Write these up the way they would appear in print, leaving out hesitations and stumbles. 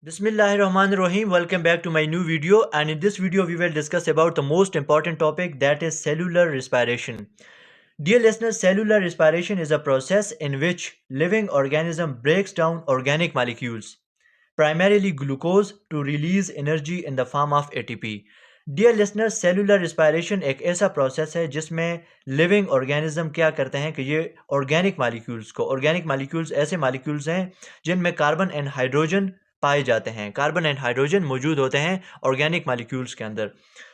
Bismillahirrahmanirrahim. Welcome back to my new video, and in this video we will discuss about the most important topic, that is cellular respiration. Dear listeners, cellular respiration is a process in which living organism breaks down organic molecules, primarily glucose, to release energy in the form of ATP. Dear listener, cellular respiration एक ऐसा process है जिसमें living organism क्या करते हैं कि ये organic molecules ऐसे मालिक्यूल्स हैं जिनमें कार्बन एंड हाइड्रोजन पाए जाते हैं। कार्बन एंड हाइड्रोजन मौजूद होते हैं ऑर्गेनिक मालिक्यूल्स के अंदर।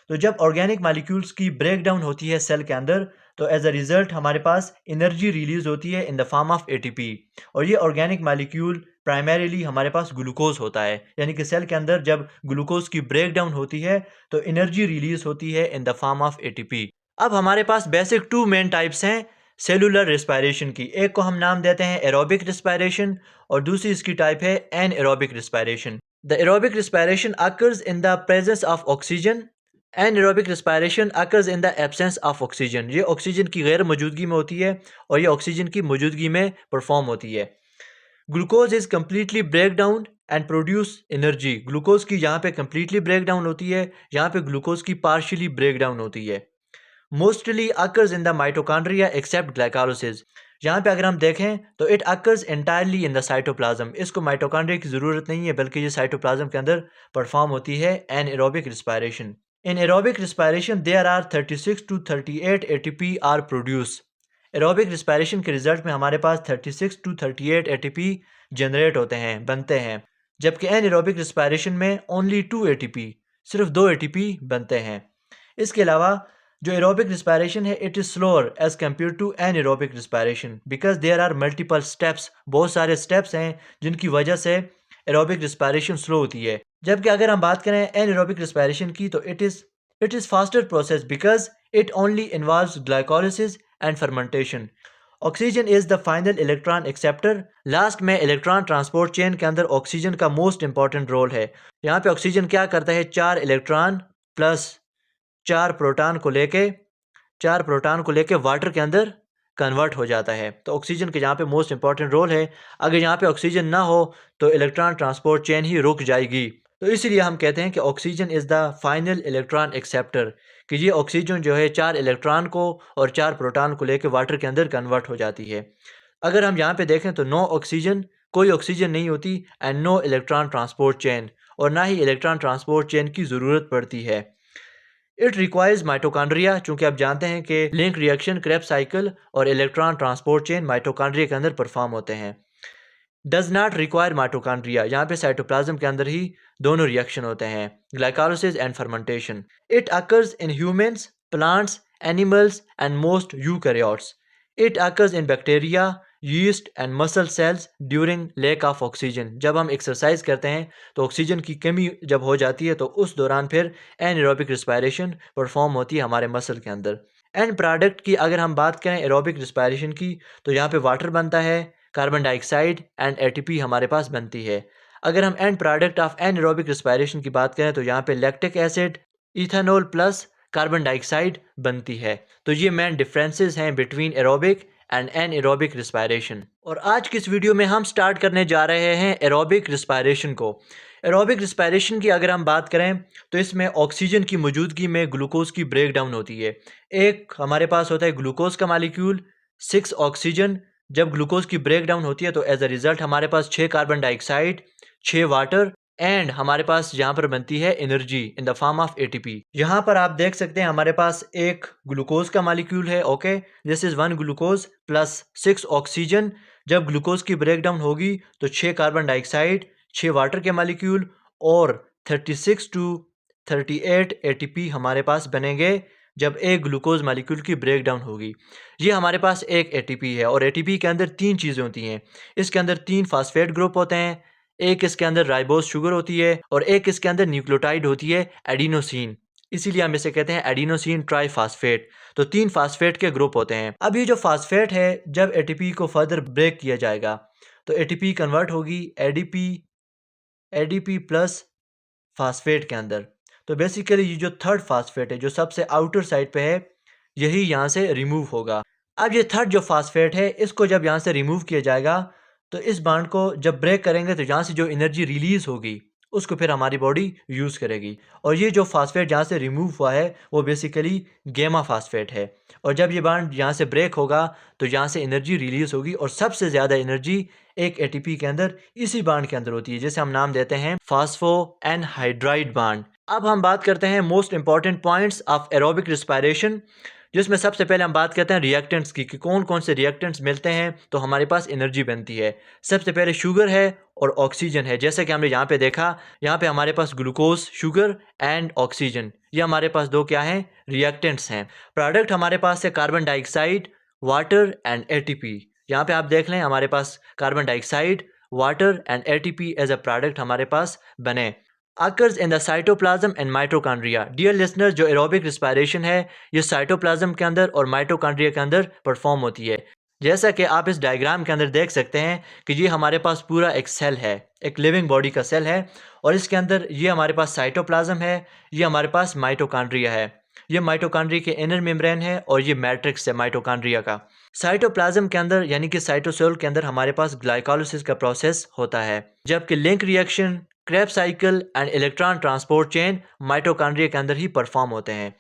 तो जब ऑर्गेनिक मालिक्यूल्स की ब्रेक डाउन होती है सेल के अंदर, तो एज अ रिजल्ट हमारे पास एनर्जी रिलीज होती है in the form of ATP, और ये ऑर्गेनिक मालिक्यूल प्राइमरीली हमारे पास ग्लूकोज होता है। यानी कि सेल के अंदर जब ग्लूकोज की ब्रेक डाउन होती है तो एनर्जी रिलीज होती है in the form of ATP. अब हमारे पास बेसिक टू मेन टाइप्स हैं सेलुलर रिस्पायरेशन की। एक को हम नाम देते हैं एरोबिक रिस्पायरेशन और दूसरी इसकी टाइप है anaerobic respiration. The aerobic respiration occurs in the presence of oxygen, anaerobic respiration occurs in the absence of oxygen. ये ऑक्सीजन की गैर मौजूदगी में होती है और ये ऑक्सीजन की मौजूदगी में परफॉर्म होती है। Glucose is completely break down and produce energy. Glucose की यहाँ पे कम्प्लीटली ब्रेक डाउन होती है, यहाँ पे ग्लूकोज की पार्शियली ब्रेक डाउन होती है। Mostly occurs in the mitochondria except glycolysis. यहाँ पे अगर हम देखें तो it occurs entirely in the cytoplasm. इसको माइटोकॉन्ड्रिया की ज़रूरत नहीं है, बल्कि ये साइटोप्लाज्म के अंदर परफॉर्म होती है anaerobic respiration. In aerobic respiration there are 36 to 38 ATP are produce. Aerobic respiration के रिजल्ट में हमारे पास 36 to 38 एटीपी जनरेट होते हैं, बनते हैं, जबकि एनएरोबिक रिस्पायरेशन में ओनली 2 एटीपी, सिर्फ 2 एटीपी बनते हैं। इसके अलावा जो एरोबिक रिस्पायरेशन है it is slower as compare to anaerobic respiration because there are multiple steps. बहुत सारे स्टेप्स हैं जिनकी वजह से एरोबिक रिस्पायरेशन स्लो होती है। जबकि अगर हम बात करें एनएरोबिक रिस्पायरेशन की तो it is faster process because it only involves glycolysis and fermentation. Oxygen is the final electron acceptor. Last में इलेक्ट्रॉन ट्रांसपोर्ट चेन के अंदर ऑक्सीजन का मोस्ट इंपॉर्टेंट रोल है। यहाँ पे ऑक्सीजन क्या करता है, 4 इलेक्ट्रॉन प्लस 4 प्रोटॉन को लेके वाटर के अंदर कन्वर्ट हो जाता है। तो ऑक्सीजन के यहाँ पे मोस्ट इंपॉर्टेंट रोल है। अगर यहाँ पे ऑक्सीजन ना हो तो इलेक्ट्रॉन ट्रांसपोर्ट चेन ही रुक जाएगी। तो इसलिए हम कहते हैं कि oxygen is the final electron acceptor, कि ये ऑक्सीजन जो है 4 इलेक्ट्रॉन को और 4 प्रोटॉन को लेकर वाटर के अंदर कन्वर्ट हो जाती है। अगर हम यहाँ पे देखें तो नो ऑक्सीजन, कोई ऑक्सीजन नहीं होती, and no electron transport chain, और ना ही इलेक्ट्रॉन ट्रांसपोर्ट चेन की ज़रूरत पड़ती है। इट रिक्वायर्स माइटोकॉन्ड्रिया, चूँकि आप जानते हैं कि लिंक रिएक्शन, क्रेब्स साइकिल और इलेक्ट्रॉन ट्रांसपोर्ट चेन माइटोकॉन्ड्रिया के अंदर परफॉर्म होते हैं। डज नॉट रिक्वायर माइटोकॉन्ड्रिया, यहाँ पे साइटोप्लाज्म के अंदर ही दोनों रिएक्शन होते हैं, glycolysis and fermentation. It occurs in humans, plants, animals and most eukaryotes. It occurs in bacteria, yeast and muscle cells during lack of oxygen. जब हम एक्सरसाइज करते हैं तो ऑक्सीजन की कमी जब हो जाती है तो उस दौरान फिर एनएरोबिक रिस्पायरेशन परफॉर्म होती है हमारे मसल के अंदर। एंड प्रोडक्ट की अगर हम बात करें एरोबिक रिस्पायरेशन की तो यहाँ पे वाटर बनता है, कार्बन डाइऑक्साइड एंड एटीपी हमारे पास बनती है। अगर हम and product of anaerobic respiration की बात करें तो यहाँ पे lactic acid, ethanol plus carbon dioxide बनती है। तो ये मेन डिफरेंसेस हैं between aerobic and anaerobic respiration. और आज की इस वीडियो में हम स्टार्ट करने जा रहे हैं एरोबिक रिस्पायरेशन को। एरोबिक रिस्पायरेशन की अगर हम बात करें तो इसमें ऑक्सीजन की मौजूदगी में ग्लूकोज की ब्रेक डाउन होती है। एक हमारे पास होता है ग्लूकोज का मालिक्यूल, 6 ऑक्सीजन। जब ग्लूकोज की ब्रेक डाउन होती है तो एज अ रिजल्ट हमारे पास 6 कार्बन डाइऑक्साइड, 6 वाटर एंड हमारे पास यहाँ पर बनती है energy in the form of ATP. यहाँ पर आप देख सकते हैं हमारे पास एक ग्लूकोज का मालिक्यूल है, okay, this is 1 glucose plus 6 oxygen. जब ग्लूकोज की ब्रेक डाउन होगी तो 6 कार्बन डाइऑक्साइड, 6 वाटर के मालिक्यूल और 36 to 38 एटीपी हमारे पास बनेंगे जब एक ग्लूकोज मालिक्यूल की ब्रेक डाउन होगी। ये हमारे पास एक एटीपी है और एटीपी के अंदर 3 चीज़ें होती हैं। इसके अंदर 3 फास्फेट ग्रुप होते हैं, एक इसके अंदर राइबोस शुगर होती है और एक इसके अंदर न्यूक्लियोटाइड होती है एडिनोसिन। इसीलिए हम इसे कहते हैं एडिनोसिन ट्राइफास्फेट। तो 3 फास्फेट के ग्रुप होते हैं। अब ये जो फास्फेट है जब एटीपी को फर्दर ब्रेक किया जाएगा तो एटीपी कन्वर्ट होगी एडीपी प्लस फास्फेट के अंदर। तो बेसिकली ये जो थर्ड फास्फेट है जो सबसे आउटर साइड पे है यही यहाँ से रिमूव होगा। अब ये थर्ड जो फास्फेट है इसको जब यहाँ से रिमूव किया जाएगा तो इस बॉन्ड को जब ब्रेक करेंगे तो यहाँ से जो एनर्जी रिलीज होगी उसको फिर हमारी बॉडी यूज़ करेगी। और ये जो फास्फेट जहाँ से रिमूव हुआ है वो बेसिकली गेमा फास्फेट है। और जब ये बॉन्ड यहाँ से ब्रेक होगा तो यहाँ से एनर्जी रिलीज़ होगी और सबसे ज़्यादा एनर्जी एक एटीपी के अंदर इसी बॉन्ड के अंदर होती है, जिसे हम नाम देते हैं फास्फो एनहाइड्राइड बॉन्ड। अब हम बात करते हैं most important points of aerobic respiration, जिसमें सबसे पहले हम बात करते हैं रिएक्टेंट्स की कि कौन कौन से रिएक्टेंट्स मिलते हैं तो हमारे पास एनर्जी बनती है। सबसे पहले शुगर है और ऑक्सीजन है। जैसे कि हमने यहाँ पे देखा, यहाँ पे हमारे पास ग्लूकोज, शुगर एंड ऑक्सीजन, ये हमारे पास दो क्या हैं, रिएक्टेंट्स हैं। प्रोडक्ट हमारे पास है carbon dioxide, water and ATP. यहाँ पे आप देख लें हमारे पास carbon dioxide, water and ATP as a product हमारे पास बने। occurs in the cytoplasm and mitochondria। Dear listener, जो एरोबिक रिस्पायरेशन है ये साइटोप्लाज्म के अंदर और माइटोकॉन्ड्रिया के अंदर परफॉर्म होती है। जैसा कि आप इस डायग्राम के अंदर देख सकते हैं कि ये हमारे पास पूरा एक सेल है, एक लिविंग बॉडी का सेल है, और इसके अंदर ये हमारे पास साइटोप्लाज्म है, ये हमारे पास माइटोकॉन्ड्रिया है। ये माइटोकॉन्ड्रिया के इनर मेम्ब्रेन है और ये मैट्रिक्स है माइटोकॉन्ड्रिया का। साइटोप्लाज्म के अंदर यानी कि साइटोसोल के अंदर हमारे पास ग्लाइकोलाइसिस का प्रोसेस होता है, जबकि link reaction, Krebs cycle and electron transport chain mitochondria के अंदर ही परफॉर्म होते हैं।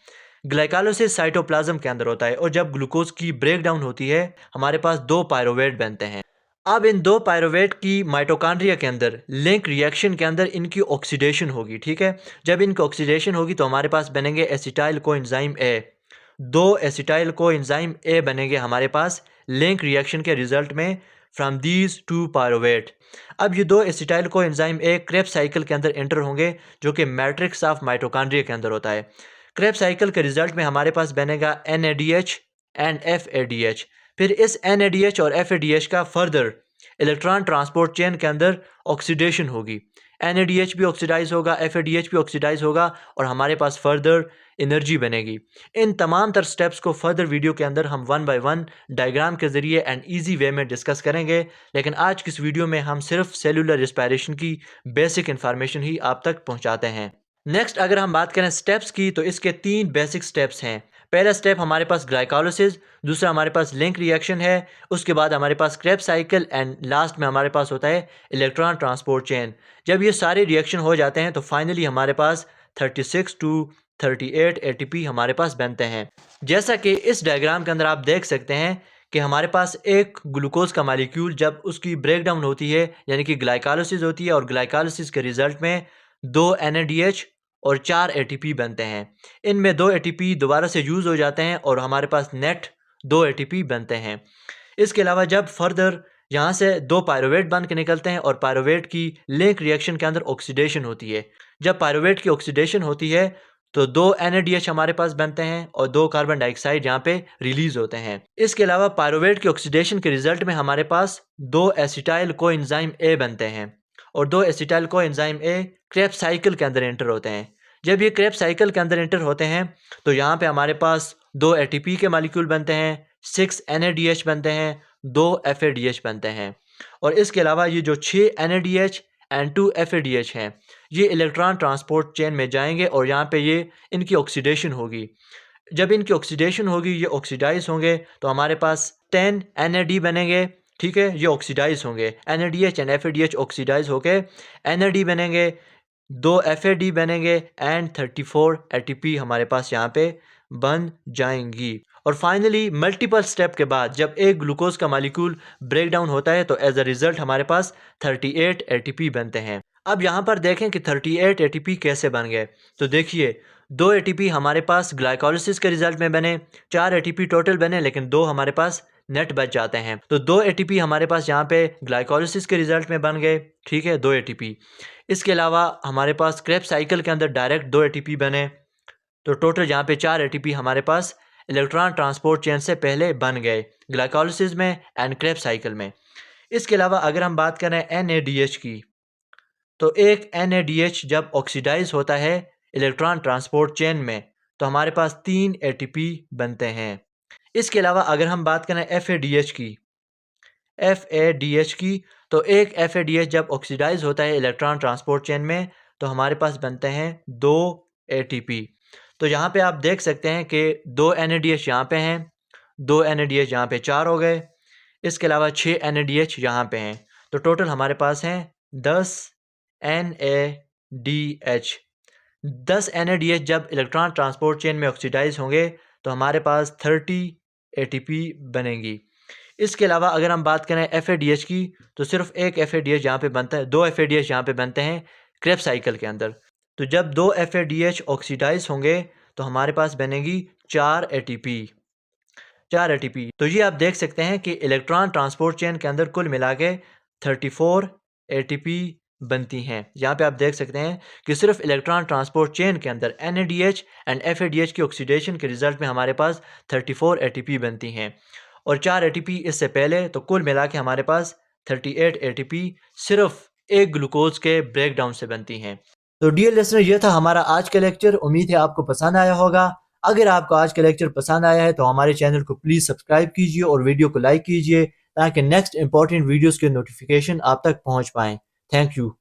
ग्लाइकोलाइसिस साइटोप्लाज्म के अंदर होता है और जब ग्लूकोज की ब्रेक डाउन होती है हमारे पास दो पायरोवेट बनते हैं। अब इन दो पायरोवेट की माइटोकॉन्ड्रिया के अंदर लिंक रिएक्शन के अंदर इनकी ऑक्सीडेशन होगी, ठीक है। जब इनकी ऑक्सीडेशन होगी तो हमारे पास बनेंगे एसिटाइल कोएंजाइम ए। दो एसिटाइल कोएंजाइम ए बनेंगे हमारे पास लिंक रिएक्शन के रिजल्ट में फ्रॉम दीज टू पायरोवेट। अब ये दो acetyl coenzyme A Krebs cycle के अंदर एंटर होंगे, जो कि मैट्रिक्स ऑफ माइटोकॉन्ड्रिया के अंदर होता है। क्रेब्स साइकिल के रिजल्ट में हमारे पास बनेगा NADH एंड FADH। फिर इस NADH और FADH का फर्दर इलेक्ट्रॉन ट्रांसपोर्ट चेन के अंदर ऑक्सीडेशन होगी। NADH भी ऑक्सीडाइज होगा, FADH भी ऑक्सीडाइज होगा और हमारे पास फर्दर एनर्जी बनेगी। इन तमाम तर स्टेप्स को फर्दर वीडियो के अंदर हम वन बाय वन डायग्राम के ज़रिए एंड ईजी वे में डिस्कस करेंगे, लेकिन आज की इस वीडियो में हम सिर्फ सेलुलर रिस्पायरेशन की बेसिक इन्फॉर्मेशन ही आप तक पहुंचाते हैं। नेक्स्ट अगर हम बात करें स्टेप्स की तो इसके तीन बेसिक स्टेप्स हैं। पहला स्टेप हमारे पास ग्लाइकोलाइसिस, दूसरा हमारे पास लिंक रिएक्शन है, उसके बाद हमारे पास क्रेब्स साइकिल एंड लास्ट में हमारे पास होता है इलेक्ट्रॉन ट्रांसपोर्ट चेन। जब ये सारे रिएक्शन हो जाते हैं तो फाइनली हमारे पास 36 टू 38 ATP हमारे पास बनते हैं। जैसा कि इस डायग्राम के अंदर आप देख सकते हैं कि हमारे पास एक ग्लूकोज का मालिक्यूल जब उसकी ब्रेक डाउन होती है यानी कि ग्लाइकोलाइसिस होती है और ग्लाइकोलाइसिस के रिजल्ट में दो NADH और 4 ATP बनते हैं। इनमें 2 ATP दोबारा से यूज़ हो जाते हैं और हमारे पास नेट 2 ATP बनते हैं। इसके अलावा जब फर्दर यहाँ से दो पायरोवेट बन के निकलते हैं और पायरोवेट की लिंक रिएक्शन के अंदर ऑक्सीडेशन होती है। जब पायरोवेट की ऑक्सीडेशन होती है तो दो NADH हमारे पास बनते हैं और दो कार्बन डाइऑक्साइड यहाँ पे रिलीज होते हैं। इसके अलावा पायरोवेट की ऑक्सीडेशन के रिजल्ट में हमारे पास दो एसिटाइल कोएंजाइम ए बनते हैं और दो acetyl coenzyme A Krebs cycle के अंदर एंटर होते हैं। जब ये क्रेब्स साइकिल के अंदर एंटर होते हैं तो यहाँ पे हमारे पास दो ATP के मालिक्यूल बनते हैं, 6 NADH बनते हैं, 2 FADH बनते हैं और इसके अलावा ये जो 6 NADH एंड 2 FADH हैं ये इलेक्ट्रॉन ट्रांसपोर्ट चेन में जाएंगे और यहाँ पे ये इनकी ऑक्सीडेशन होगी। जब इनकी ऑक्सीडेशन होगी ये ऑक्सीडाइज होंगे तो हमारे पास 10 NAD बनेंगे, ठीक है, ये ऑक्सीडाइज होंगे। NADH एंड FADH ऑक्सीडाइज होके NAD बनेंगे, 2 FAD बनेंगे एंड 34 ATP हमारे पास यहाँ पे बन जाएंगी। और फाइनली मल्टीपल स्टेप के बाद जब एक ग्लूकोज का मालिक्यूल ब्रेक डाउन होता है तो एज अ रिजल्ट हमारे पास 38 ATP बनते हैं। अब यहाँ पर देखें कि 38 ATP कैसे बन गए। तो देखिए 2 ATP हमारे पास ग्लाइकोलाइसिस के रिजल्ट में बने, 4 ATP टोटल बने, लेकिन 2 हमारे पास नेट बच जाते हैं। तो 2 ATP हमारे पास यहाँ पे ग्लाइकोलाइसिस के रिजल्ट में बन गए, ठीक है, 2 ATP। इसके अलावा हमारे पास क्रेब्स साइकिल के अंदर डायरेक्ट 2 ATP बने, तो टोटल यहाँ पे 4 ATP हमारे पास इलेक्ट्रॉन ट्रांसपोर्ट चेन से पहले बन गए ग्लाइकोलाइसिस में एंड क्रेब्स साइकिल में। इसके अलावा अगर हम बात करें NADH की तो एक NADH जब ऑक्सीडाइज होता है इलेक्ट्रॉन ट्रांसपोर्ट चेन में तो हमारे पास 3 ATP बनते हैं। इसके अलावा अगर हम बात करें FADH की तो एक FADH जब ऑक्सीडाइज होता है इलेक्ट्रॉन ट्रांसपोर्ट चेन में तो हमारे पास बनते हैं 2 ATP। तो यहाँ पे आप देख सकते हैं कि 2 NADH यहाँ पे हैं, 2 NADH यहाँ पे 4 हो गए, इसके अलावा 6 NADH यहाँ पे हैं, तो टोटल हमारे पास हैं 10 NADH। 10 NADH जब इलेक्ट्रॉन ट्रांसपोर्ट चेन में ऑक्सीडाइज होंगे तो हमारे पास 30 ATP बनेंगी। इसके अलावा अगर हम बात करें FADH की, तो सिर्फ एक FADH यहाँ पे बनता है, 2 FADH यहाँ पे बनते हैं क्रेब्स साइकिल के अंदर। तो जब 2 FADH ऑक्सीडाइज होंगे तो हमारे पास बनेगी 4 ATP। तो ये आप देख सकते हैं कि इलेक्ट्रॉन ट्रांसपोर्ट चेन के अंदर कुल मिला के 34 ATP बनती हैं। यहाँ पे आप देख सकते हैं कि सिर्फ इलेक्ट्रॉन ट्रांसपोर्ट चेन के अंदर NADH एंड FADH की ऑक्सीडेशन के रिजल्ट में हमारे पास 34 ATP बनती हैं, और 4 ATP इससे पहले, तो कुल मिला के हमारे पास 38 ATP सिर्फ एक ग्लूकोज के ब्रेकडाउन से बनती हैं। तो डियर लिसनर, ये था हमारा आज का लेक्चर। उम्मीद है आपको पसंद आया होगा। अगर आपको आज का लेक्चर पसंद आया है तो हमारे चैनल को प्लीज़ सब्सक्राइब कीजिए और वीडियो को लाइक कीजिए ताकि नेक्स्ट इंपॉर्टेंट वीडियोस के नोटिफिकेशन आप तक पहुंच पाएँ। Thank you.